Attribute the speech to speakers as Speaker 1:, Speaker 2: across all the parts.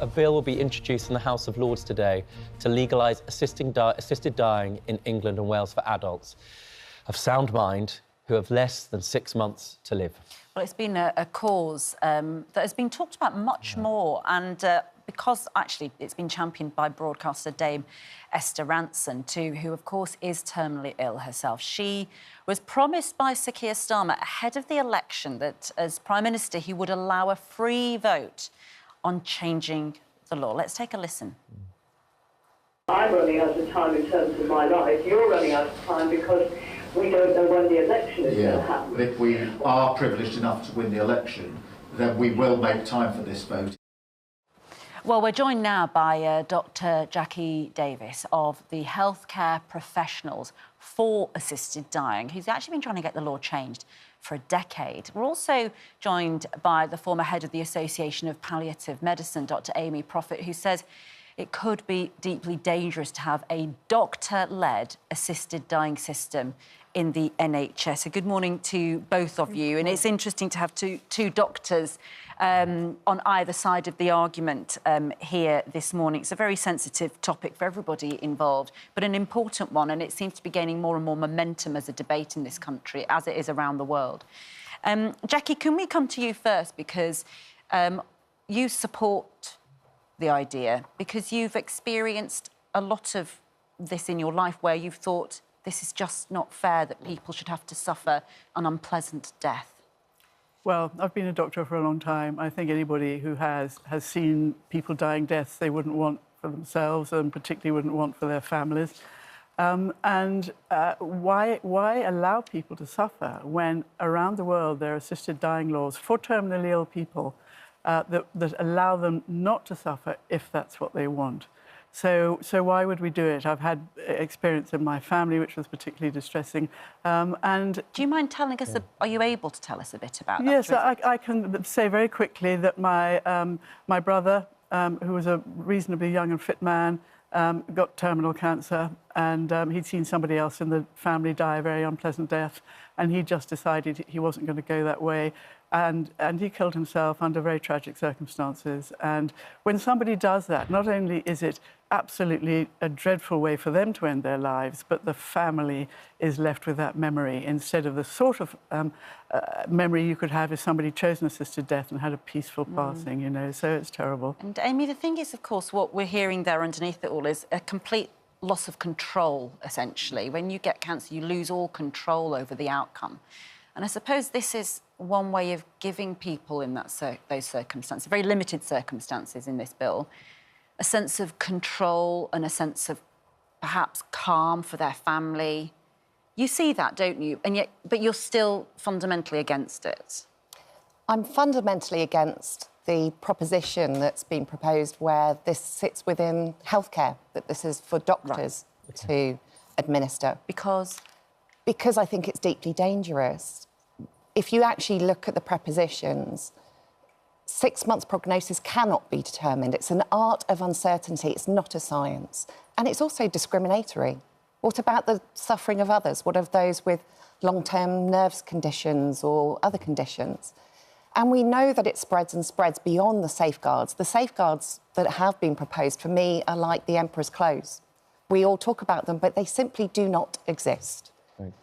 Speaker 1: A bill will be introduced in the House of Lords today to legalise assisted dying in England and Wales for adults of sound mind who have less than 6 months to live.
Speaker 2: Well, it's been a cause that has been talked about much more, and because actually it's been championed by broadcaster Dame Esther Rantzen too, who of course is terminally ill herself. She was promised by Sir Keir Starmer ahead of the election that as Prime Minister he would allow a free vote on changing the law. Let's take a listen.
Speaker 3: I'm running out of time in terms of my life. You're running out of time because we don't know when the election is going to happen.
Speaker 4: But if we are privileged enough to win the election, then we will make time for this vote.
Speaker 2: Well, we're joined now by Dr. Jackie Davis of the Healthcare Professionals for Assisted Dying, who's actually been trying to get the law changed for a decade. We're also joined by the former head of the Association of Palliative Medicine, Dr. Amy Prophet, who says it could be deeply dangerous to have a doctor-led assisted dying system in the NHS. So good morning to both of you. And it's interesting to have two doctors on either side of the argument here this morning. It's a very sensitive topic for everybody involved, but an important one, and it seems to be gaining more and more momentum as a debate in this country, as it is around the world. Jackie, can we come to you first, because you support the idea, because you've experienced a lot of this in your life where you've thought this is just not fair that people should have to suffer an unpleasant death.
Speaker 5: Well, I've been a doctor for a long time. I think anybody who has seen people dying deaths they wouldn't want for themselves and particularly wouldn't want for their families. Why allow people to suffer when around the world there are assisted dying laws for terminally ill people that allow them not to suffer if that's what they want? So why would we do it? I've had experience in my family which was particularly distressing. And
Speaker 2: do you mind telling us? Are you able to tell us a bit about that?
Speaker 5: Yes, I can say very quickly that my brother, who was a reasonably young and fit man, got terminal cancer, and he'd seen somebody else in the family die a very unpleasant death, and he just decided he wasn't going to go that way. And he killed himself under very tragic circumstances. And when somebody does that, not only is it absolutely a dreadful way for them to end their lives, but the family is left with that memory instead of the sort of memory you could have if somebody chose an assisted death and had a peaceful passing, you know, so it's terrible.
Speaker 2: And Amy, the thing is, of course, what we're hearing there underneath it all is a complete loss of control, essentially. When you get cancer, you lose all control over the outcome. And I suppose this is one way of giving people in those circumstances, very limited circumstances in this bill, a sense of control and a sense of perhaps calm for their family. You see that, don't you? And yet, but you're still fundamentally against it.
Speaker 6: I'm fundamentally against the proposition that's been proposed where this sits within healthcare, that this is for doctors to administer.
Speaker 2: Because
Speaker 6: I think it's deeply dangerous. If you actually look at the prepositions, 6 months prognosis cannot be determined. It's an art of uncertainty. It's not a science. And it's also discriminatory. What about the suffering of others? What of those with long-term nerves conditions or other conditions? And we know that it spreads and spreads beyond the safeguards. The safeguards that have been proposed, for me, are like the emperor's clothes. We all talk about them, but they simply do not exist.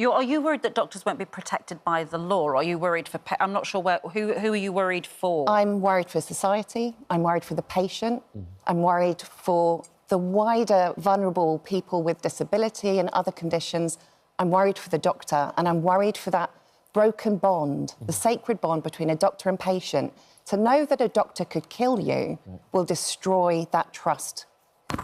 Speaker 2: Are you worried that doctors won't be protected by the law? Or are you worried for... I'm not sure who are you worried for?
Speaker 6: I'm worried for society. I'm worried for the patient. I'm worried for the wider vulnerable people with disability and other conditions. I'm worried for the doctor, and I'm worried for that broken bond, the sacred bond between a doctor and patient. To know that a doctor could kill you will destroy that trust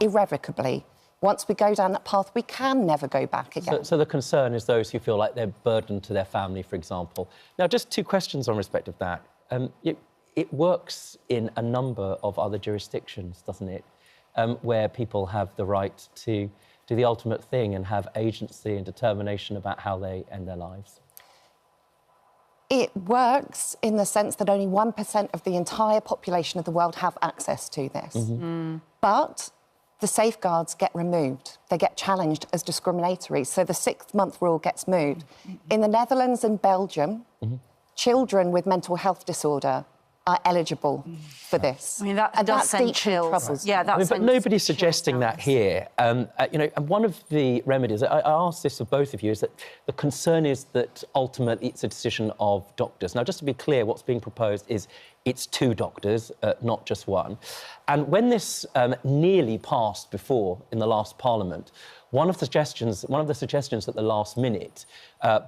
Speaker 6: irrevocably. Once we go down that path, we can never go back again.
Speaker 1: So the concern is those who feel like they're burdened to their family, for example. Now, just two questions on respect of that. It works in a number of other jurisdictions, doesn't it, where people have the right to do the ultimate thing and have agency and determination about how they end their lives.
Speaker 6: It works in the sense that only 1% of the entire population of the world have access to this. But the safeguards get removed. They get challenged as discriminatory. So the 6-month rule gets moved. In the Netherlands and Belgium, children with mental health disorder are eligible for this.
Speaker 2: I mean, that
Speaker 6: and
Speaker 2: does
Speaker 6: that's
Speaker 2: send
Speaker 6: deeply
Speaker 2: chills.
Speaker 6: troublesome.
Speaker 2: Yeah, that
Speaker 1: but
Speaker 2: sends
Speaker 1: nobody's
Speaker 2: chills
Speaker 1: suggesting
Speaker 2: down
Speaker 1: that
Speaker 2: my
Speaker 1: here. You know, and one of the remedies, I asked this of both of you, is that the concern is that ultimately it's a decision of doctors. Now, just to be clear, what's being proposed is it's 2 doctors, not just 1. And when this nearly passed before in the last Parliament, one of the suggestions at the last minute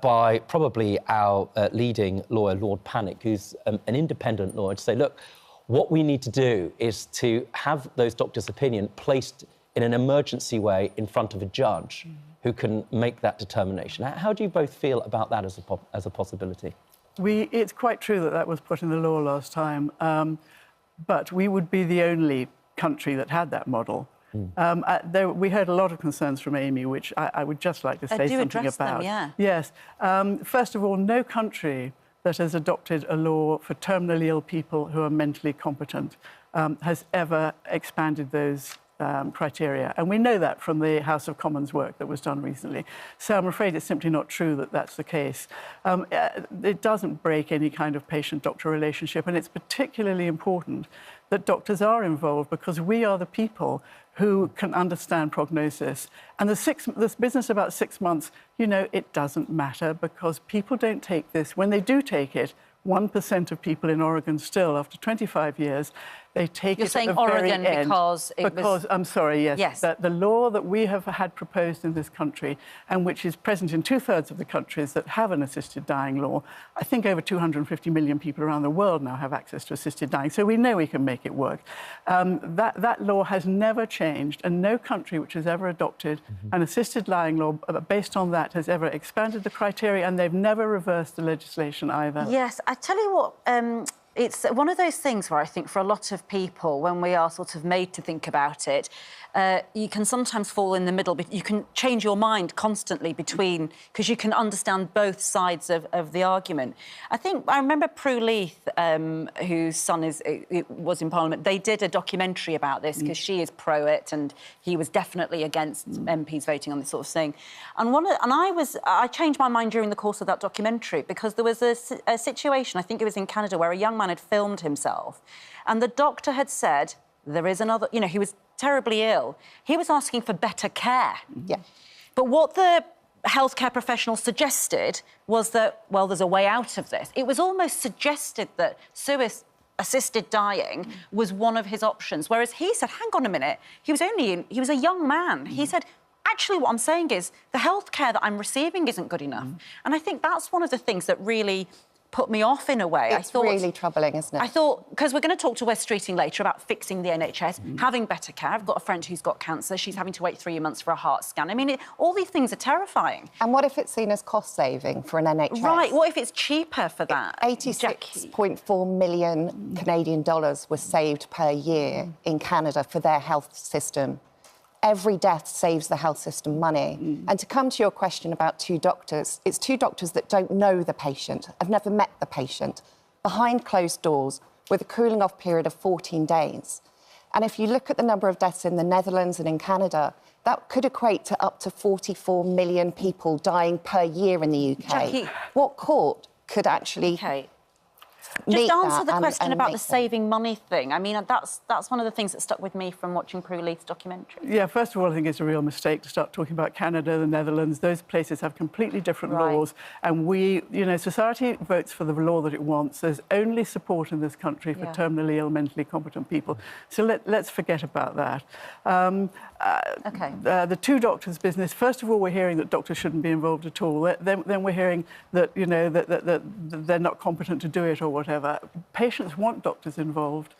Speaker 1: by probably our leading lawyer, Lord Pannick, who's an independent lawyer, to say, look, what we need to do is to have those doctors' opinion placed in an emergency way in front of a judge who can make that determination. How do you both feel about that as a possibility?
Speaker 5: It's quite true that that was put in the law last time, but we would be the only country that had that model. We heard a lot of concerns from Amy, which I would just like to say something about.
Speaker 2: Them, yeah.
Speaker 5: Yes. First of all, no country that has adopted a law for terminally ill people who are mentally competent has ever expanded those criteria. And we know that from the House of Commons work that was done recently. So I'm afraid it's simply not true that that's the case. It doesn't break any kind of patient-doctor relationship, and it's particularly important that doctors are involved because we are the people who can understand prognosis. And this business about 6 months, you know, it doesn't matter because people don't take this. When they do take it, 1% of people in Oregon still, after 25 years, they take
Speaker 2: You're
Speaker 5: it
Speaker 2: saying
Speaker 5: at the very
Speaker 2: Oregon
Speaker 5: end.
Speaker 2: because
Speaker 5: I'm sorry, yes.
Speaker 2: Yes.
Speaker 5: That the law that we have had proposed in this country, and which is present in 2/3 of the countries that have an assisted dying law, I think over 250 million people around the world now have access to assisted dying, so we know we can make it work. That law has never changed, and no country which has ever adopted an assisted dying law based on that has ever expanded the criteria, and they've never reversed the legislation either.
Speaker 2: Yes, I tell you what, it's one of those things where I think for a lot of people, when we are sort of made to think about it, you can sometimes fall in the middle. But you can change your mind constantly between, because you can understand both sides of the argument. I remember Prue Leith, whose son was in Parliament. They did a documentary about this because she is pro it, and he was definitely against MPs voting on this sort of thing. And I changed my mind during the course of that documentary because there was a situation, I think it was in Canada, where a young man had filmed himself, and the doctor had said there is another. You know, he was terribly ill. He was asking for better care.
Speaker 6: Yeah.
Speaker 2: But what the healthcare professional suggested was that, well, there's a way out of this. It was almost suggested that assisted dying was one of his options, whereas he said, hang on a minute, he was a young man. He said, actually, what I'm saying is the healthcare that I'm receiving isn't good enough. And I think that's one of the things that really put me off in a way.
Speaker 6: It's really troubling, isn't it?
Speaker 2: I thought, because we're going to talk to Wes Streeting later about fixing the NHS, having better care. I've got a friend who's got cancer. She's having to wait 3 months for a heart scan. I mean, all these things are terrifying.
Speaker 6: And what if it's seen as cost-saving for an NHS?
Speaker 2: Right, what if it's cheaper for that?
Speaker 6: 86.4 million Canadian dollars was saved per year in Canada for their health system. Every death saves the health system money. And to come to your question about 2 doctors, it's 2 doctors that don't know the patient, have never met the patient, behind closed doors with a cooling off period of 14 days. And if you look at the number of deaths in the Netherlands and in Canada, that could equate to up to 44 million people dying per year in the UK.
Speaker 2: Jackie,
Speaker 6: what court could actually...
Speaker 2: Just answer the question about the saving money thing. I mean, that's one of the things that stuck with me from watching Prue Leith's documentary.
Speaker 5: Yeah, first of all, I think it's a real mistake to start talking about Canada, the Netherlands. Those places have completely different laws. And society votes for the law that it wants. There's only support in this country for terminally ill, mentally competent people. So let's forget about that. The 2 doctors business, first of all, we're hearing that doctors shouldn't be involved at all. Then we're hearing that, that they're not competent to do it or whatever. Patients want doctors involved.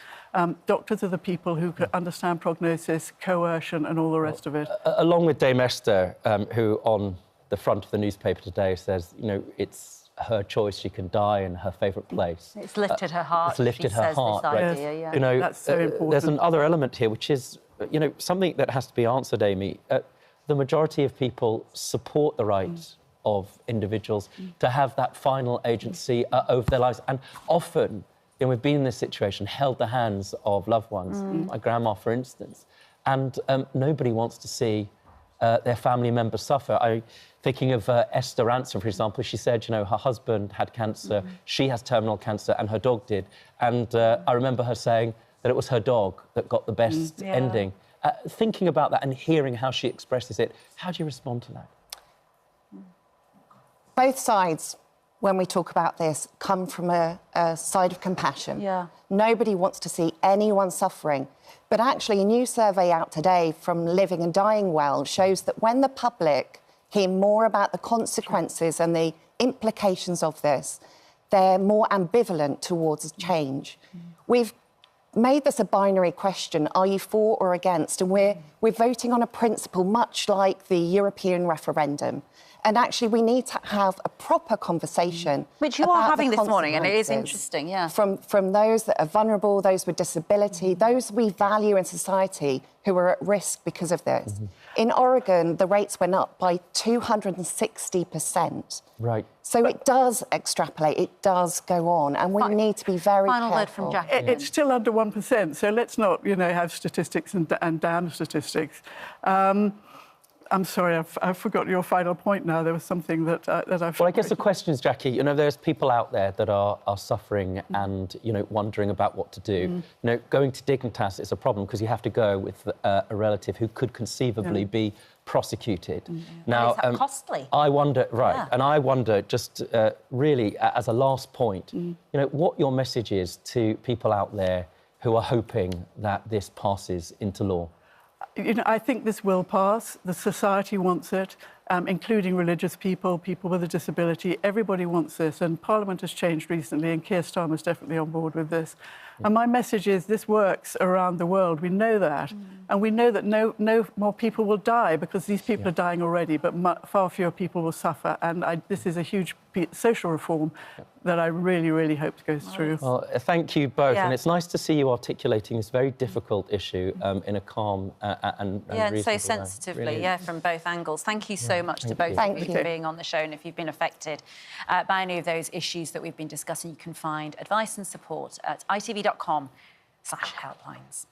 Speaker 5: Doctors are the people who can understand prognosis, coercion and all the rest of it.
Speaker 1: Along with Dame Esther, who on the front of the newspaper today says, it's her choice, she can die in her favourite place.
Speaker 2: It's lifted her heart.
Speaker 1: It's lifted her heart.
Speaker 2: This idea,
Speaker 5: yes. That's so important.
Speaker 1: There's another element here, which is, something that has to be answered, Amy. The majority of people support the right of individuals to have that final agency over their lives. And often, we've been in this situation, held the hands of loved ones, my grandma, for instance, and nobody wants to see their family members suffer. Thinking of Esther Ransom, for example, she said, you know, her husband had cancer, she has terminal cancer, and her dog did. And I remember her saying that it was her dog that got the best ending. Thinking about that and hearing how she expresses it, how do you respond to that?
Speaker 6: Both sides, when we talk about this, come from a side of compassion.
Speaker 2: Yeah.
Speaker 6: Nobody wants to see anyone suffering. But actually, a new survey out today from Living and Dying Well shows that when the public hear more about the consequences and the implications of this, they're more ambivalent towards change. We've made this a binary question, are you for or against? And we're voting on a principle much like the European referendum. And actually, we need to have a proper conversation.
Speaker 2: Which you are having this morning, and it is interesting, yeah.
Speaker 6: From those that are vulnerable, those with disability, those we value in society who are at risk because of this. In Oregon, the rates went up by 260%.
Speaker 1: Right.
Speaker 6: So it does extrapolate, it does go on, and we need to be very
Speaker 2: Final
Speaker 6: careful.
Speaker 2: word from Jackie.
Speaker 5: It's still under 1%, so let's not, you know, have statistics and damn statistics. I'm sorry, I've forgotten your final point now. There was something that I've...
Speaker 1: Well, I guess the question is, Jackie, you know, there's people out there that are suffering and, you know, wondering about what to do. You know, going to Dignitas is a problem because you have to go with a relative who could conceivably be prosecuted. Now,
Speaker 2: It's costly.
Speaker 1: I wonder, and I wonder just really as a last point, you know, what your message is to people out there who are hoping that this passes into law.
Speaker 5: You know, I think this will pass. The society wants it, including religious people, people with a disability. Everybody wants this, and Parliament has changed recently, and Keir Starmer's definitely on board with this. And my message is this works around the world. We know that. And we know that no more people will die because these people are dying already, but far fewer people will suffer. And this is a huge social reform that I really, really hope goes through.
Speaker 1: Well, thank you both. And it's nice to see you articulating this very difficult issue in a calm and
Speaker 2: so sensitively,
Speaker 1: really.
Speaker 2: from both angles. Thank you so much to both of you for being on the show. And if you've been affected by any of those issues that we've been discussing, you can find advice and support at itv.com/helplines.